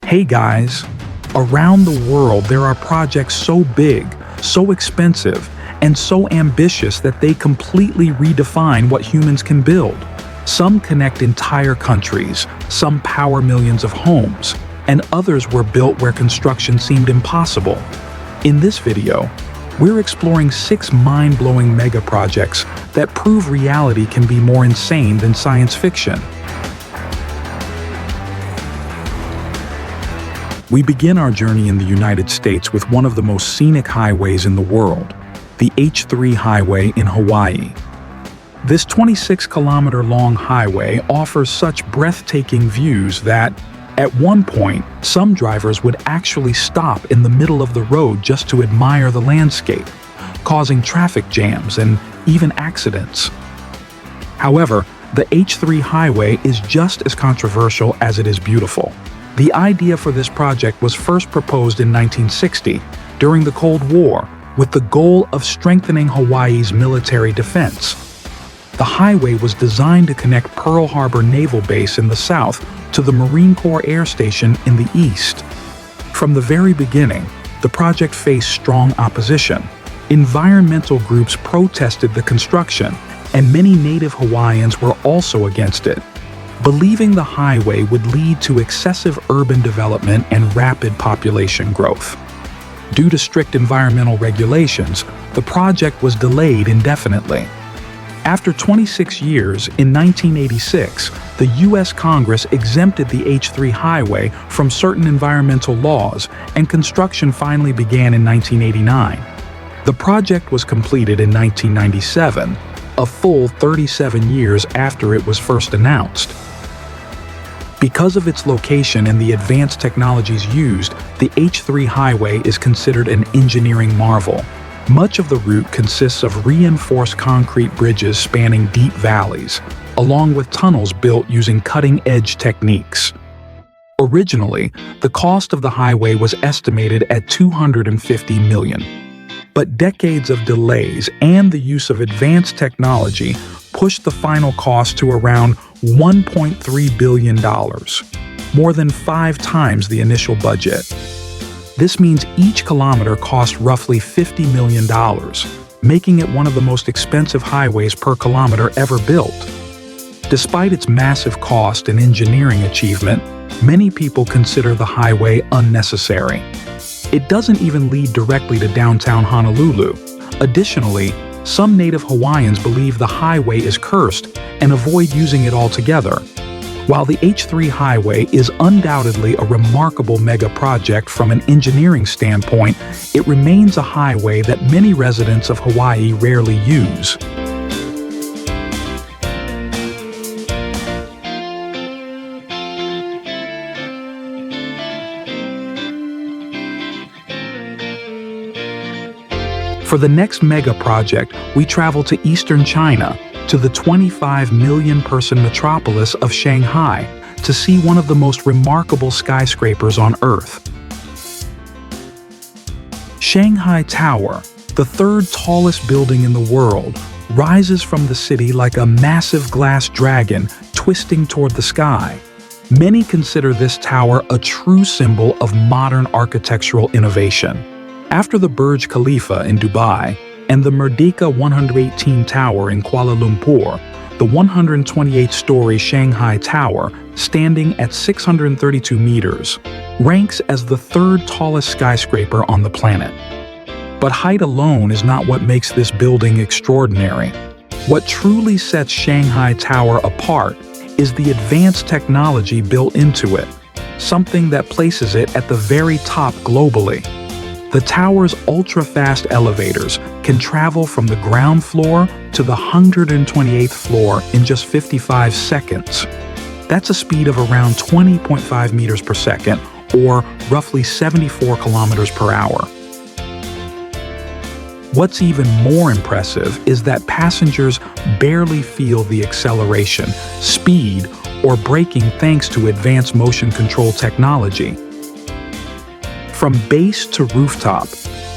Hey guys, around the world there are projects so big, so expensive, and so ambitious that they completely redefine what humans can build. Some connect entire countries, some power millions of homes, and others were built where construction seemed impossible. In this video, we're exploring 6 mind-blowing mega projects that prove reality can be more insane than science fiction. We begin our journey in the United States with one of the most scenic highways in the world, the H3 highway in Hawaii. This 26-kilometer-long highway offers such breathtaking views that, at one point, some drivers would actually stop in the middle of the road just to admire the landscape, causing traffic jams and even accidents. However, the H3 highway is just as controversial as it is beautiful. The idea for this project was first proposed in 1960 during the Cold War with the goal of strengthening Hawaii's military defense. The highway was designed to connect Pearl Harbor Naval Base in the south to the Marine Corps Air Station in the east. From the very beginning, the project faced strong opposition. Environmental groups protested the construction, and many native Hawaiians were also against it, believing the highway would lead to excessive urban development and rapid population growth. Due to strict environmental regulations, the project was delayed indefinitely. After 26 years, in 1986, the U.S. Congress exempted the H3 highway from certain environmental laws, and construction finally began in 1989. The project was completed in 1997, a full 37 years after it was first announced. Because of its location and the advanced technologies used, the H3 highway is considered an engineering marvel. Much of the route consists of reinforced concrete bridges spanning deep valleys, along with tunnels built using cutting-edge techniques. Originally, the cost of the highway was estimated at $250 million. But decades of delays and the use of advanced technology pushed the final cost to around $1.3 billion, more than 5 times the initial budget. This means each kilometer cost roughly $50 million, making it one of the most expensive highways per kilometer ever built. Despite its massive cost and engineering achievement, many people consider the highway unnecessary. It doesn't even lead directly to downtown Honolulu. Additionally, some native Hawaiians believe the highway is cursed and avoid using it altogether. While the H3 highway is undoubtedly a remarkable mega project from an engineering standpoint, it remains a highway that many residents of Hawaii rarely use. For the next mega project, we travel to eastern China, to the 25 million person metropolis of Shanghai, to see one of the most remarkable skyscrapers on Earth. Shanghai Tower, the 3rd tallest building in the world, rises from the city like a massive glass dragon twisting toward the sky. Many consider this tower a true symbol of modern architectural innovation. After the Burj Khalifa in Dubai and the Merdeka 118 Tower in Kuala Lumpur, the 128-story Shanghai Tower, standing at 632 meters, ranks as the 3rd tallest skyscraper on the planet. But height alone is not what makes this building extraordinary. What truly sets Shanghai Tower apart is the advanced technology built into it, something that places it at the very top globally. The tower's ultra-fast elevators can travel from the ground floor to the 128th floor in just 55 seconds. That's a speed of around 20.5 meters per second, or roughly 74 kilometers per hour. What's even more impressive is that passengers barely feel the acceleration, speed, or braking thanks to advanced motion control technology. From base to rooftop,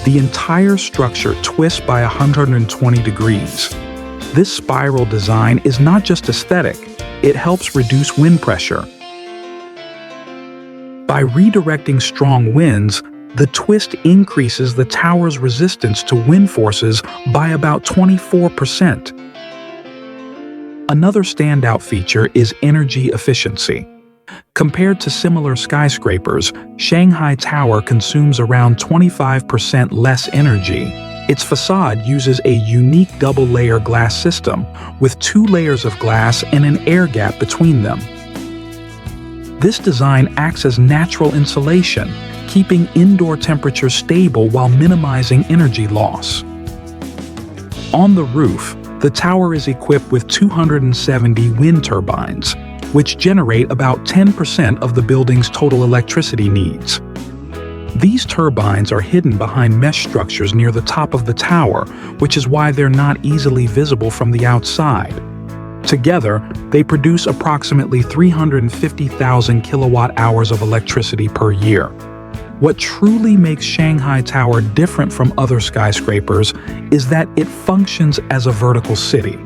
the entire structure twists by 120 degrees. This spiral design is not just aesthetic, it helps reduce wind pressure. By redirecting strong winds, the twist increases the tower's resistance to wind forces by about 24%. Another standout feature is energy efficiency. Compared to similar skyscrapers, Shanghai Tower consumes around 25% less energy. Its facade uses a unique double-layer glass system with 2 layers of glass and an air gap between them. This design acts as natural insulation, keeping indoor temperatures stable while minimizing energy loss. On the roof, the tower is equipped with 270 wind turbines, which generate about 10% of the building's total electricity needs. These turbines are hidden behind mesh structures near the top of the tower, which is why they're not easily visible from the outside. Together, they produce approximately 350,000 kilowatt-hours of electricity per year. What truly makes Shanghai Tower different from other skyscrapers is that it functions as a vertical city.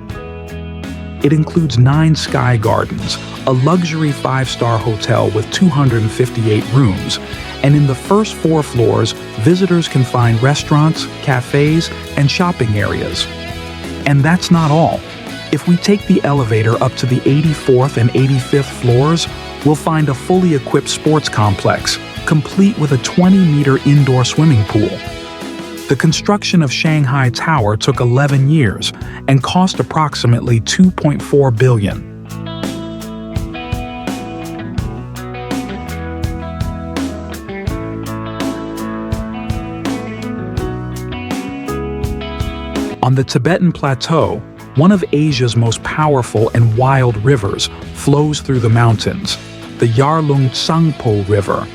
It includes 9 sky gardens, a luxury 5-star hotel with 258 rooms, and in the first 4 floors, visitors can find restaurants, cafes, and shopping areas. And that's not all. If we take the elevator up to the 84th and 85th floors, we'll find a fully equipped sports complex, complete with a 20-meter indoor swimming pool. The construction of Shanghai Tower took 11 years and cost approximately $2.4 billion. On the Tibetan Plateau, one of Asia's most powerful and wild rivers flows through the mountains, the Yarlung Tsangpo River.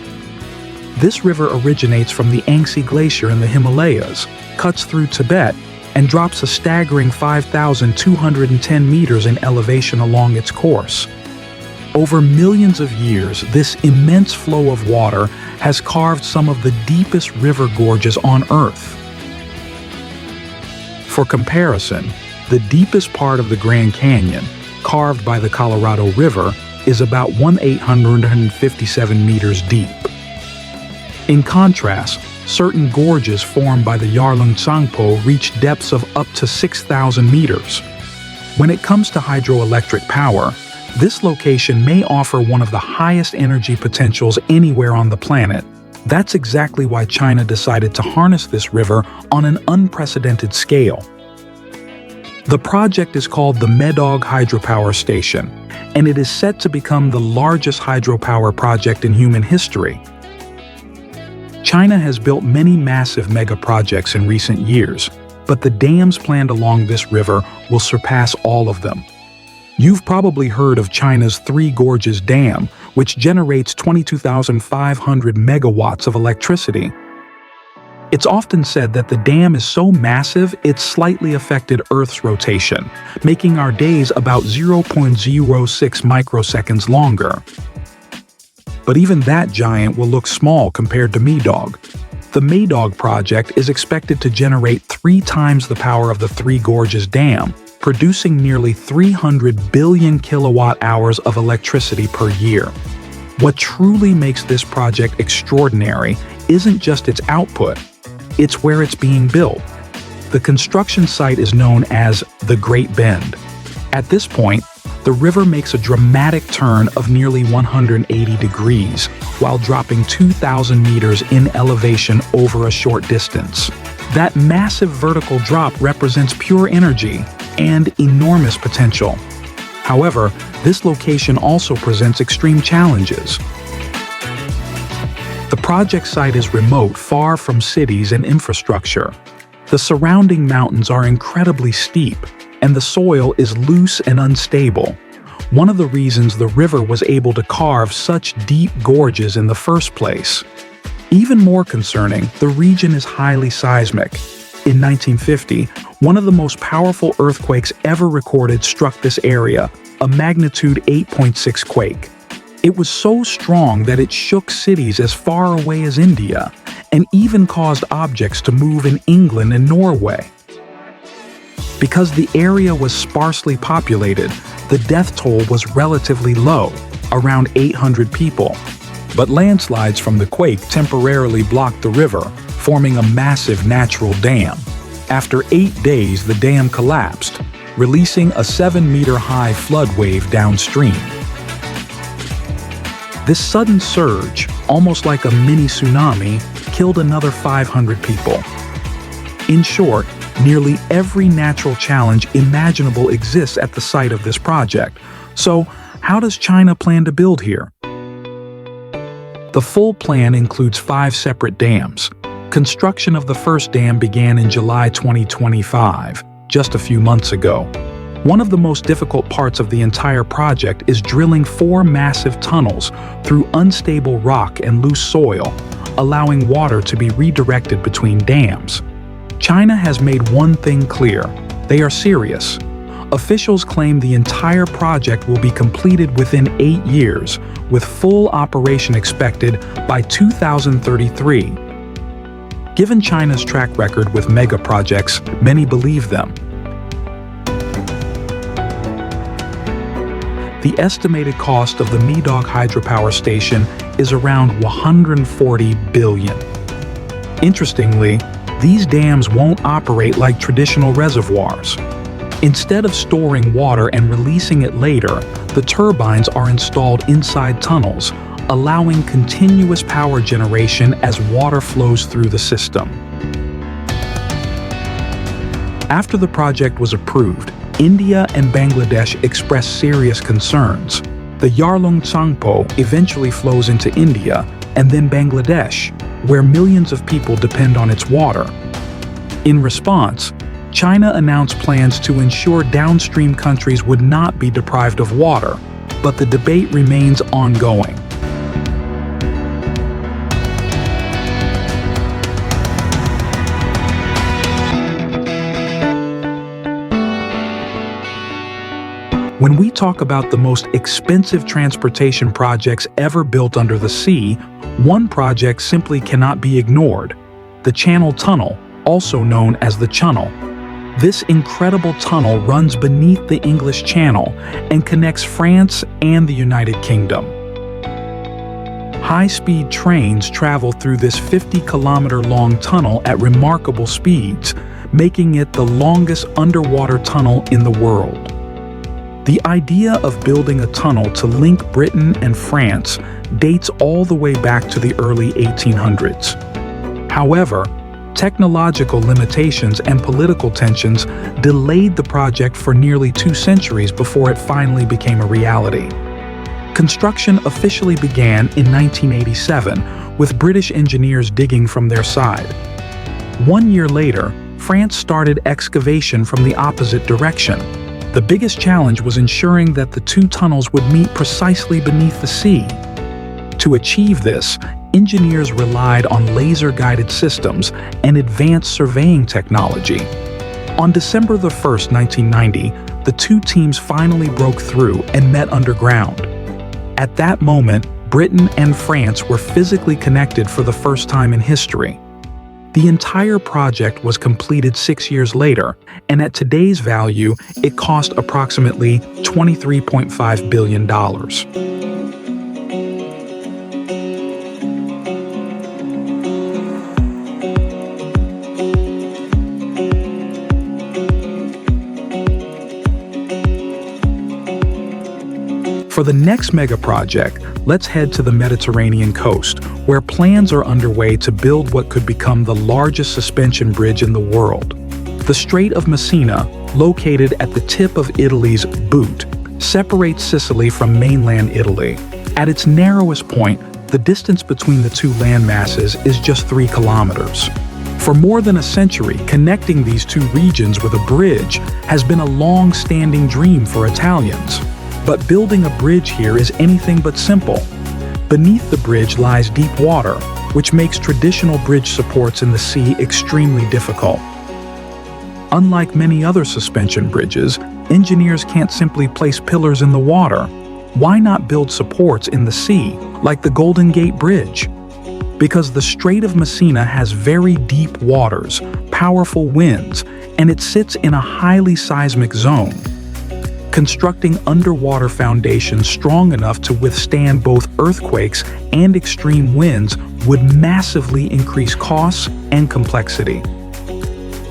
This river originates from the Yangtze Glacier in the Himalayas, cuts through Tibet, and drops a staggering 5,210 meters in elevation along its course. Over millions of years, this immense flow of water has carved some of the deepest river gorges on Earth. For comparison, the deepest part of the Grand Canyon, carved by the Colorado River, is about 1,857 meters deep. In contrast, certain gorges formed by the Yarlung Tsangpo reach depths of up to 6,000 meters. When it comes to hydroelectric power, this location may offer one of the highest energy potentials anywhere on the planet. That's exactly why China decided to harness this river on an unprecedented scale. The project is called the Medog Hydropower Station, and it is set to become the largest hydropower project in human history. China has built many massive mega projects in recent years, but the dams planned along this river will surpass all of them. You've probably heard of China's Three Gorges Dam, which generates 22,500 megawatts of electricity. It's often said that the dam is so massive it's slightly affected Earth's rotation, making our days about 0.06 microseconds longer. But even that giant will look small compared to Medog. The Medog project is expected to generate 3 times the power of the Three Gorges Dam, producing nearly 300 billion kilowatt-hours of electricity per year. What truly makes this project extraordinary isn't just its output, it's where it's being built. The construction site is known as the Great Bend. At this point, the river makes a dramatic turn of nearly 180 degrees while dropping 2,000 meters in elevation over a short distance. That massive vertical drop represents pure energy and enormous potential. However, this location also presents extreme challenges. The project site is remote, far from cities and infrastructure. The surrounding mountains are incredibly steep, and the soil is loose and unstable. One of the reasons the river was able to carve such deep gorges in the first place. Even more concerning, the region is highly seismic. In 1950, one of the most powerful earthquakes ever recorded struck this area, a magnitude 8.6 quake. It was so strong that it shook cities as far away as India, and even caused objects to move in England and Norway. Because the area was sparsely populated, the death toll was relatively low, around 800 people. but landslides from the quake temporarily blocked the river, forming a massive natural dam. After 8 days, the dam collapsed, releasing a 7-meter-high flood wave downstream. This sudden surge, almost like a mini tsunami, killed another 500 people. In short, nearly every natural challenge imaginable exists at the site of this project. So, how does China plan to build here? The full plan includes 5 separate dams. Construction of the first dam began in July 2025, just a few months ago. One of the most difficult parts of the entire project is drilling 4 massive tunnels through unstable rock and loose soil, allowing water to be redirected between dams. China has made one thing clear: they are serious. Officials claim the entire project will be completed within 8 years, with full operation expected by 2033. Given China's track record with mega projects, many believe them. The estimated cost of the Medog hydropower station is around $140 billion. Interestingly, these dams won't operate like traditional reservoirs. Instead of storing water and releasing it later, the turbines are installed inside tunnels, allowing continuous power generation as water flows through the system. After the project was approved, India and Bangladesh expressed serious concerns. The Yarlung Tsangpo eventually flows into India and then Bangladesh, where millions of people depend on its water. In response, China announced plans to ensure downstream countries would not be deprived of water, but the debate remains ongoing. When we talk about the most expensive transportation projects ever built under the sea, one project simply cannot be ignored: the Channel Tunnel, also known as the Channel. This incredible tunnel runs beneath the English Channel and connects France and the United Kingdom. High-speed trains travel through this 50-kilometer-long tunnel at remarkable speeds, making it the longest underwater tunnel in the world. The idea of building a tunnel to link Britain and France dates all the way back to the early 1800s. However, technological limitations and political tensions delayed the project for nearly 2 centuries before it finally became a reality. Construction officially began in 1987, with British engineers digging from their side. 1 year later, France started excavation from the opposite direction. The biggest challenge was ensuring that the 2 tunnels would meet precisely beneath the sea. To achieve this, engineers relied on laser-guided systems and advanced surveying technology. On December 1, 1990, the 2 teams finally broke through and met underground. At that moment, Britain and France were physically connected for the first time in history. The entire project was completed 6 years later, and at today's value, it cost approximately $23.5 billion. For the next mega project, let's head to the Mediterranean coast, where plans are underway to build what could become the largest suspension bridge in the world. The Strait of Messina, located at the tip of Italy's boot, separates Sicily from mainland Italy. At its narrowest point, the distance between the 2 landmasses is just 3 kilometers. For more than a century, connecting these 2 regions with a bridge has been a long-standing dream for Italians. But building a bridge here is anything but simple. Beneath the bridge lies deep water, which makes traditional bridge supports in the sea extremely difficult. Unlike many other suspension bridges, engineers can't simply place pillars in the water. Why not build supports in the sea, like the Golden Gate Bridge? Because the Strait of Messina has very deep waters, powerful winds, and it sits in a highly seismic zone. Constructing underwater foundations strong enough to withstand both earthquakes and extreme winds would massively increase costs and complexity.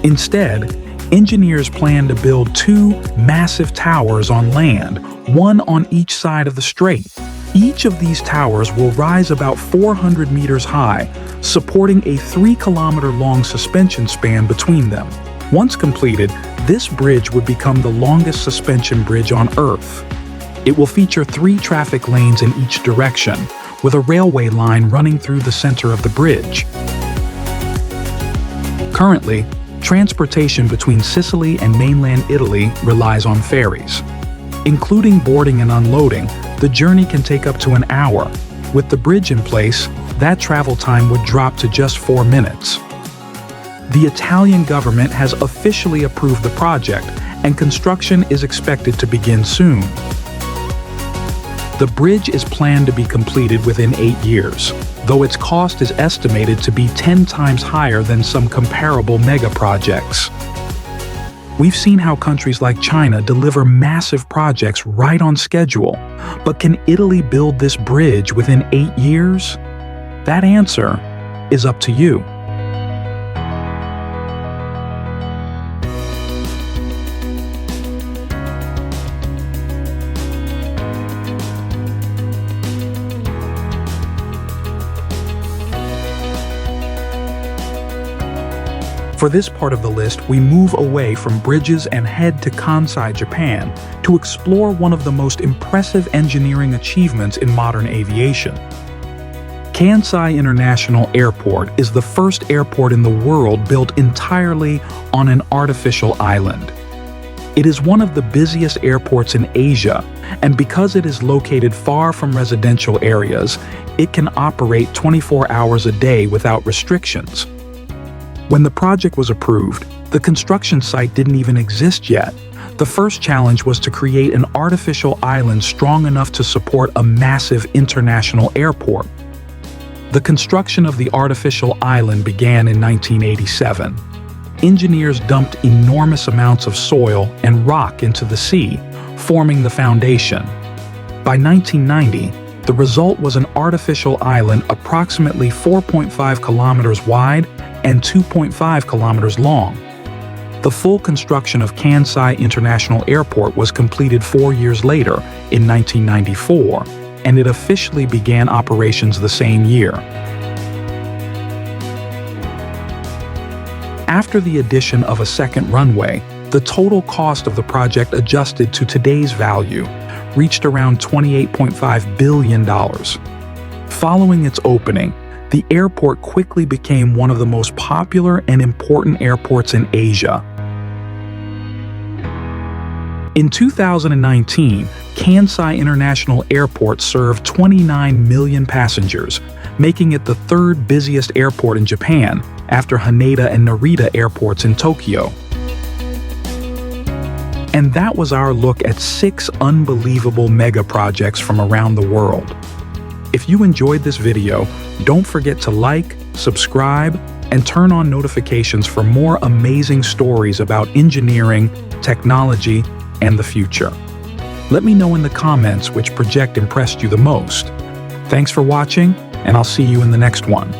Instead, engineers plan to build two massive towers on land, one on each side of the strait. Each of these towers will rise about 400 meters high, supporting a 3-kilometer-long suspension span between them. Once completed, this bridge would become the longest suspension bridge on Earth. It will feature 3 traffic lanes in each direction, with a railway line running through the center of the bridge. Currently, transportation between Sicily and mainland Italy relies on ferries. Including boarding and unloading, the journey can take up to an hour. With the bridge in place, that travel time would drop to just 4 minutes. The Italian government has officially approved the project, and construction is expected to begin soon. The bridge is planned to be completed within 8 years, though its cost is estimated to be 10 times higher than some comparable mega projects. We've seen how countries like China deliver massive projects right on schedule, but can Italy build this bridge within 8 years? That answer is up to you. For this part of the list, we move away from bridges and head to Kansai, Japan, to explore one of the most impressive engineering achievements in modern aviation. Kansai International Airport is the first airport in the world built entirely on an artificial island. It is one of the busiest airports in Asia, and because it is located far from residential areas, it can operate 24 hours a day without restrictions. When the project was approved, the construction site didn't even exist yet. The first challenge was to create an artificial island strong enough to support a massive international airport. The construction of the artificial island began in 1987. Engineers dumped enormous amounts of soil and rock into the sea, forming the foundation. By 1990, the result was an artificial island approximately 4.5 kilometers wide and 2.5 kilometers long. The full construction of Kansai International Airport was completed 4 years later, in 1994, and it officially began operations the same year. After the addition of a second runway, the total cost of the project adjusted to today's value reached around $28.5 billion. Following its opening, the airport quickly became one of the most popular and important airports in Asia. In 2019, Kansai International Airport served 29 million passengers, making it the third busiest airport in Japan after Haneda and Narita airports in Tokyo. And that was our look at 6 unbelievable mega projects from around the world. If you enjoyed this video, don't forget to like, subscribe, and turn on notifications for more amazing stories about engineering, technology, and the future. Let me know in the comments which project impressed you the most. Thanks for watching, and I'll see you in the next one.